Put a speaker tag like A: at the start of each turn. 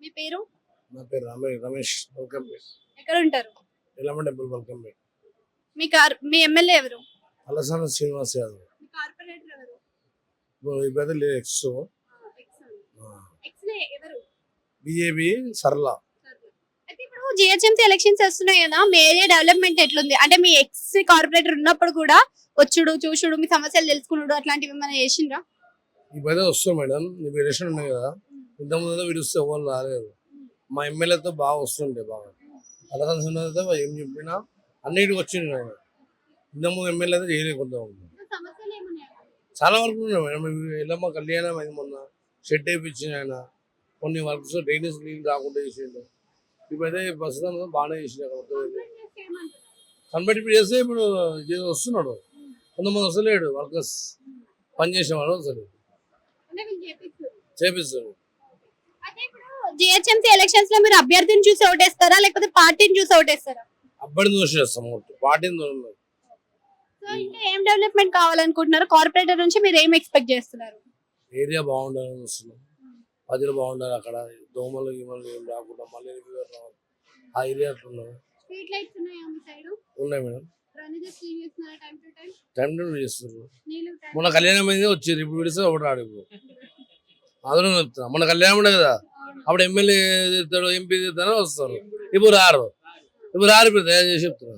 A: మీ పేరు?
B: నా పేరు రమేష్ వల్కంపేట్.
A: ఎక్కడ ఉంటారు?
B: ఎల్లమ్మ టెంపుల్ వల్కంపేట్.
A: మీ ఎమ్మెల్యే ఎవరు?
B: అలసాన శ్రీనివాస్ యాదవ్.
A: మీ కార్పొరేటర్ ఎవరు?
B: ఇప్పుడు లేదు ఎక్స్
A: ఎక్స్ ఎవరు?
B: బిఏబి సరళ.
A: అయితే ఇప్పుడు జిహెచ్ఎంసీ ఎలక్షన్స్ వస్తున్నాయి కదా, మీ ఏరియా డెవలప్మెంట్ ఎట్లుంది? అంటే మీ ఎక్స్ కార్పొరేటర్ ఉన్నప్పుడు కూడా వచ్చుడు చూసుడు మీ సమస్యలు తెలుసుకున్నాడు అట్లాంటివి ఏమైనా చేసిండ్రా?
B: ఇప్పుడైతే వస్తుంది మేడం. ఇప్పుడు ఎలక్షన్ ఉన్నాయి కదా, ఇంతకుముందు పిలుస్తే ఎవరు రాలేదు. మా ఎమ్మెల్యేతో బాగా వస్తుండే బాగా. అలసాన శ్రీనివాస్ ఏం చెప్పినా అన్నిటికి వచ్చింది ఆయన. ఇంతకుముందు ఎమ్మెల్యే అయితే చేయలేకుండా ఉంది.
A: సమస్యలు ఏమున్నాయి?
B: చాలా వరకు ఉన్నాయి మేడం. ఎల్లమ్మ కళ్యాణం అయింది మొన్న, షెడ్ వేయించిన ఆయన. కొన్ని వర్క్స్ డ్రైనేజ్ నీళ్ళు రాకుండా చేసిండు. ఇప్పుడైతే ప్రస్తుతం బాగానే చేసిండు. కన్వర్ట్ ఇప్పుడు చేస్తే ఇప్పుడు వస్తున్నాడు. కొంతమంది వస్తలేడు, వర్కర్స్ పని చేసేవాడు వస్తలేడు, చేపిస్తాడు.
A: అయితే ఇప్పుడు జిహెచ్ఎంసీ ఎలక్షన్స్ లో మీరు అభ్యర్థిని చూసి ఓటేస్తారా లేకపోతే పార్టీని చూసి ఓటేస్తారా?
B: అబ్బాయిని దోషేస్తాం, పార్టీని దోషం.
A: సో ఇంకా ఏం డెవలప్మెంట్ కావాలనుకుంటున్నారు? కార్పొరేటర్ నుంచి మీరు ఏం ఎక్స్పెక్ట్ చేస్తున్నారు?
B: ఏరియా బాగుండాలని వస్తున్నాం, ప్రజలు బాగుండాలి. అక్కడ దోమలు గీమలు ఏం రాకుండా మళ్ళీ ఆ ఏరియా అట్లున్నాయి.
A: స్ట్రీట్ లైట్స్ ఉన్నాయా మీ సైడ్?
B: ఉన్నాయి మేడం.
A: డ్రైనేజెస్ క్లీన్ చేస్తున్నారా time to time?
B: Time to చేస్తున్నారు.
A: నీళ్ళు
B: మొన్న కళ్యాణం అయింది వచ్చారు, ఇప్పుడు విడిస్తే ఒకటి రాడు. ఇప్పుడు అందులో చెప్తున్నా, మొన్న కళ్యాణం ఉండే కదా, అప్పుడు ఎమ్మెల్యే తిడతాడు, ఎంపీ తిడతాడో వస్తారు. ఇప్పుడు రారు, ఇప్పుడు చెప్తున్నారు.